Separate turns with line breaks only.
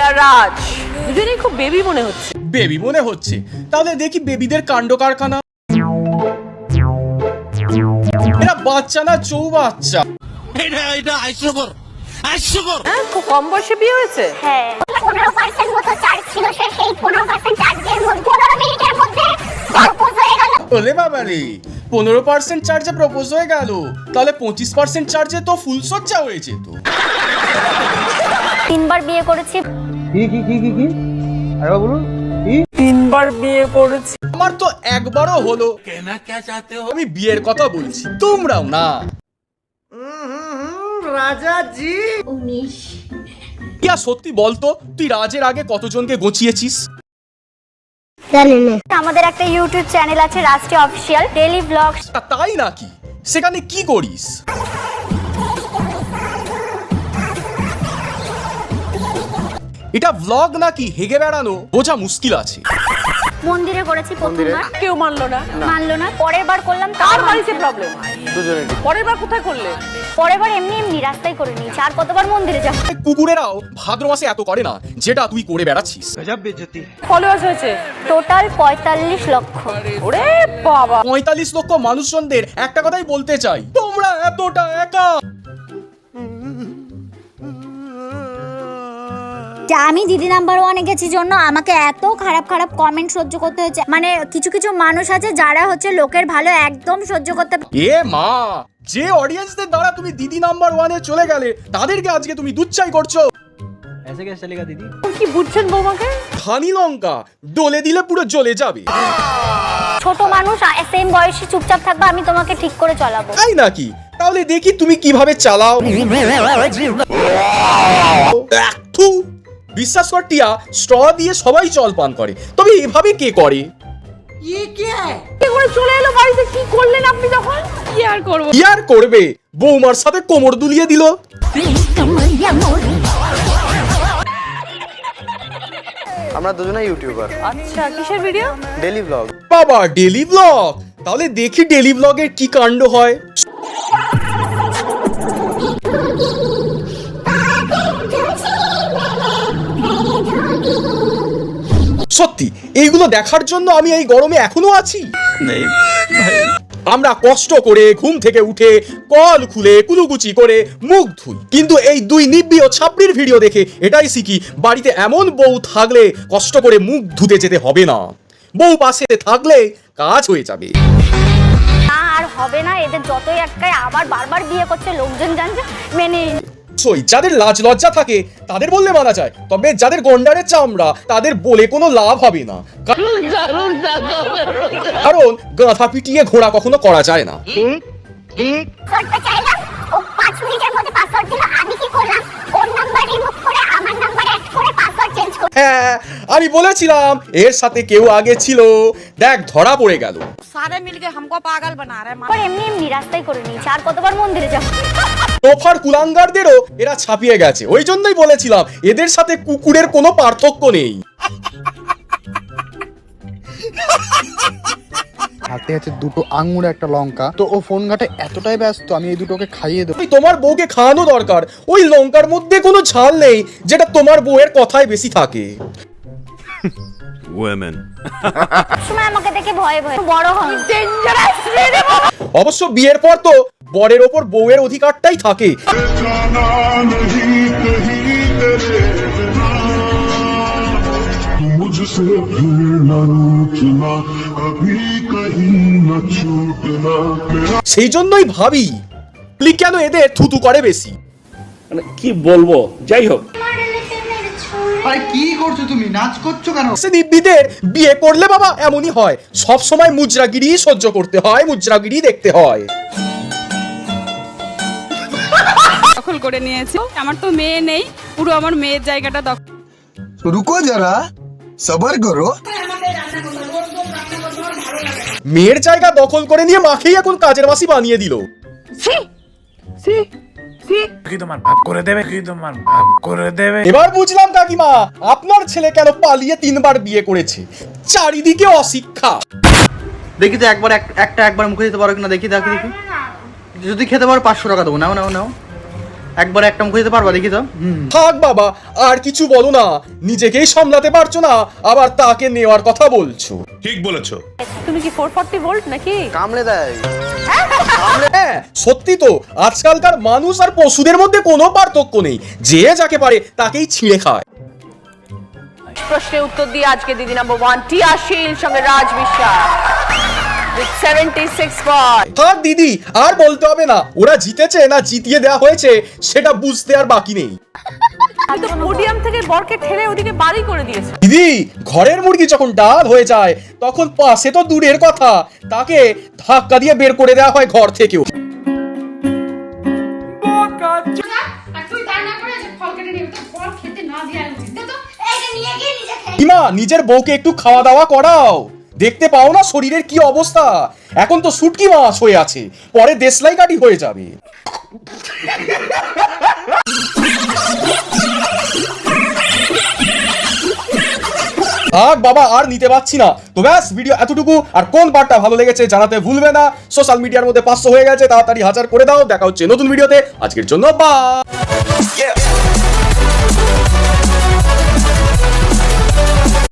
আর রাজ দুজনেই খুব বেবি মনে হচ্ছে।
বেবি মনে হচ্ছে? তাহলে দেখি বেবিদের কাণ্ড কারখানা। এরা বাচ্চা না চৌবাচ্চা।
হ্যাঁ, খুব কম বয়সে বিয়ে হয়েছে।
হ্যাঁ 15% মতো চার্জ ছিল, সেই 15% চার্জের মধ্যে 15 মিনিটের মধ্যে প্রপোজ হয়ে গেল।
ওলে বাবা রে, 15% চার্জে প্রপোজ হয়ে গেল, তাহলে 25% চার্জে তো ফুল সজ্জা হয়েছে তো।
3বার বিয়ে করেছি।
কি আরে বলুন,
3বার বিয়ে করেছি।
আমার তো একবারও হলো। আমি বিয়ের কথা বলছি, তোমরাও না।
রাজাজি
19
ইয়া সত্যি বলতো, তুই রাজের আগে কতজনকে গচিয়েছিস?
জানি না। আমাদের একটা ইউটিউব চ্যানেল আছে, রাষ্ট্রী অফিসিয়াল ডেইলি ব্লগ।
তাই নাকি? সেখানে কি করিস? এটা ব্লগ নাকি হেগে বেড়ানো বোঝা মুশকিল আছে।
মন্দিরে করেছি প্রথমবার,
কেউ মানলো না।
মানলো না। পরের বার করলাম,
কার বাড়িতে প্রবলেম?
দুজনে
পরের বার কোথায় করলে?
পরের বার এমনি এমনি রাস্তায় করে নিয়েছি। আর কতবার মন্দিরে যাব?
কুকুরেরাও ভাদ্র মাসে এত করে না যেটা তুই করে বেড়াচ্ছিস।
ফলোয়ার্স হয়েছে
টোটাল 45 লক্ষ।
ওরে বাবা।
45 লক্ষ মানুষজনদের একটা কথাই বলতে চাই, তোমরা এতটা একা।
আমি দিদি নাম্বার 1-এ গেছি জন্য আমাকে এত খারাপ খারাপ কমেন্ট সহ্য করতে হচ্ছে। মানে কিছু কিছু মানুষ আছে যারা হচ্ছে লোকের ভালো একদম সহ্য করতে।
এ মা, যে অডিয়েন্সদের দ্বারা তুমি দিদি নাম্বার 1-এ চলে গেলে তাদেরকে আজকে তুমি দুচ্ছাই করছো।
ऐसे कैसे चलेगा दीदी?
কি বুঝছেন বৌমাকে?
ধানি লঙ্কা ডলে দিলে পুরো জ্বলে যাবে।
ছোট মানুষ সেম বয়সী চুপচাপ থাকবে, আমি তোমাকে ঠিক করে চলাবো।
তাই নাকি? তাহলে দেখি তুমি কিভাবে চালাও। থু, বিশ্বাস কর টিয়া, স্ট্র দিয়ে সবাই জল পান করে, তবে এভাবে কে করে?
কি করে চলে এলো বাড়িতে? কি করলেন আপনি তখন? কি আর করব?
কি আর করবে, বৌমার সাথে কোমর দুলিয়ে দিল।
আমরা দুজনেই ইউটিউবার,
আচ্ছা, কিসের ভিডিও?
Daily blog.
বাবা, ডেলি ব্লগ? তাহলে দেখি ডেলি ব্লগের কি কাণ্ড হয়। সত্যি এইগুলো দেখার জন্য আমি এই গরমে এখনো আছি। আমরা কষ্ট করে ঘুম থেকে উঠে কল খুলে কুলুকুচি করে মুখ ধুই, কিন্তু এই দুই নিব্বি ও ছাপড়ির ভিডিও দেখে এটাই শিখি, বাড়িতে এমন বউ থাকলে কষ্ট করে মুখ ধুতে যেতে হবে না, বউ পাশে থাকলে কাজ হয়ে যাবে।
না আর হবে না, এদের যতই একটাই আবার বারবার বিয়ে করছে, লোকজন জানছে মেনে।
যাদের লাজ লজ্জা থাকে তাদের বললে মানা যায়, তবে যাদের গন্ডারের চামড়া তাদের বলে কোনো লাভ হবে না, কারণ গাধা পিটিয়ে ঘোড়া কখনো করা যায় না।
করতে চাইলাম, ও 5 মিনিটের মধ্যে পাসওয়ার্ড দিল। আমি কি করলাম, ওর নাম্বার রিমুভ করে আমার নাম্বার অ্যাড করে পাসওয়ার্ড চেঞ্জ করে।
হ্যাঁ, আমি বলেছিলাম এর সাথে কেউ আগে ছিল, দেখ ধরা পড়ে গেল।
सारे मिलके हमको पागल बना रहे हैं।
পর এমনি এমনি রাস্তায় করে নিয়েছি। আর কতবার মন্দিরে যাব?
তোফার কুলাঙ্গারদেরও এরা ছাপিয়ে গেছে, ওই জন্যই বলেছিলাম এদের সাথে কুকুরের কোনো পার্থক্য নেই।
হাতে আছে দুটো আঙুর একটা লঙ্কা, তো ও ফোন ঘাটে এতটাই ব্যস্ত, আমি এই দুটোকে খাইয়ে দেবো।
তোমার বউকে খাওয়ানো দরকার, ওই লঙ্কার মধ্যে কোনো ঝাল নেই যেটা তোমার বউয়ের কথায় বেশি থাকে।
সময় আমাকে দেখে ভয়ে ভয়ে বড় হন।
ডেঞ্জারাস রে বাবা।
অবশ্য বিয়ের পর তো বরের ওপর বউয়ের অধিকারটাই থাকে। সেই জন্যই ভাবি প্লি কেন এদের থুতু করে বেশি।
মানে কি বলবো, যাই হোক।
আরে কি করছো তুমি, নাচ করছো কেন?
সে দিব্যিদের বিয়ে করলে বাবা এমনই হয়, সব সময় মুজরাগিরি সহ্য করতে হয়, মুজরাগিরি দেখতে হয়।
দখল করে নিয়েছে। আমার তো মেয়ে নেই, পুরো আমার মেয়ের জায়গাটা দখল।
রুকো যারা, সবার করো।
মেয়ের জায়গা দখল করে নিয়ে মাকেই এখন কাজের মাসি বানিয়ে দিল। এবার বুঝলাম কাকিমা, আপনার ছেলে কেন পালিয়ে 3বার বিয়ে করেছে, চারিদিকে অশিক্ষা।
দেখি তো একবার মুখে দিতে পারো কিনা, দেখি দেখি। যদি খেতে পারো 500 টাকা দেবো। নাও নাও নাও। একবার একটা মুখ দিতে পারবা দেখি তো?
থাক বাবা, আর কিছু বলো না। নিজেকেই সামলাতে পারছো না, আবার তাকে নেওয়ার কথা বলছো।
ঠিক বলেছো।
তুমি কি 440 ভোল্ট নাকি?
কামড়ে দেয়।
হ্যাঁ সত্যি তো, আজকালকার মানুষ আর পশুদের মধ্যে কোনো পার্থক্য নেই। যে যাকে পারে তাকেই ছিঁড়ে খায়।
প্রশ্নের উত্তর দিয়ে আজকে দিদি নাম্বার 1 টিয়া শীল সঙ্গে রাজ বিশ্বাস with 76 পয়েন্ট।
থাক দিদি, আর বলতে হবে না। ওরা জিতেছে না জিতিয়ে দেওয়া হয়েছে সেটা বুঝতে আর বাকি নেই।
তো পোডিয়াম থেকে বরকে ঠেলে ওদিকে বাড়ি করে দিয়েছে।
দিদি, ঘরের মুরগি যখন ডাল হয়ে যায় তখন পাশে তো দূরের কথা, তাকে ধাক্কা দিয়ে বের করে দেওয়া হয় ঘর থেকেও। ইমা, নিজের বউকে একটু খাওয়া দাওয়া করাও। দেখতে পাও না শরীরের কি অবস্থা? এখন তো শুটকি মাছ হয়ে আছে, পরে দেশলাই কাটি হয়ে যাবে। থাক বাবা, আর নিতে পারছি না। তো ব্যাস, ভিডিও এতটুকু। আর কোন পার্টটা ভালো লেগেছে জানাতে ভুলবে না। সোশ্যাল মিডিয়ার মধ্যে 500 হয়ে গেছে, তাড়াতাড়ি 1000 করে দাও। দেখা হচ্ছে নতুন ভিডিওতে। আজকের জন্য বাই।